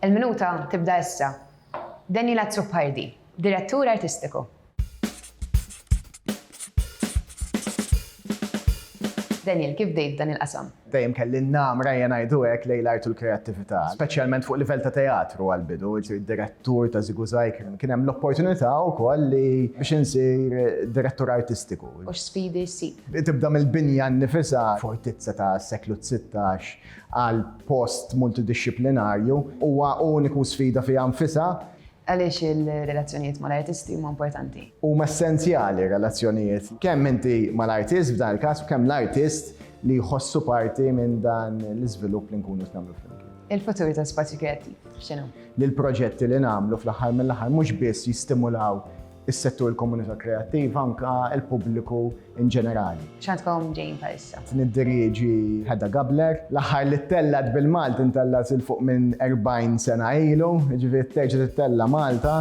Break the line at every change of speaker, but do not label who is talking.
Il-minuta tibda issa. Daniela Zuppardi, direttur artistiku. Daniel, kif bdejt dan il-qasam?
Dejjem kelli n-namra jenajdu hekk lejn l-art u l-kreattività, speċjalment fuq livell ta' teatru għal-bidu, direttur ta' Ziguzajk. Kien hemm l-opportunità wkoll li biex insir direttur artistiku.
U x'sfidi ssib?
Tibda mill-binja nnifisha fortizza ta' seklu 16 għal post multidisciplinarju huwa uniku sfida fiha nfisha.
Għaliex il-relazzjonijiet mal-artisti huma importanti.
Huma essenzjali relazzjonijiet. Kemm inti mal-artist f'dan il-każ u kemm l-artist li jħossu parti minn dan l-iżvilupp li nkunu nagħmlu flimkien.
Il-futur ta' spazju kreattiv, x'inhu?
Li l-proġetti li nagħmlu fl-aħħar mill-aħħar mhux biss jistimulaw is-settur il-komunità kreattiva anke l-pubbliku in ġenerali.
X'għandkom ġejjin bħalissa?
Niddiriġi Hedda Gabler, l-aħħar li tellat bil-Malti intellat il fuq minn 40 sena ilu, ġifieri terġa' tittella Malta.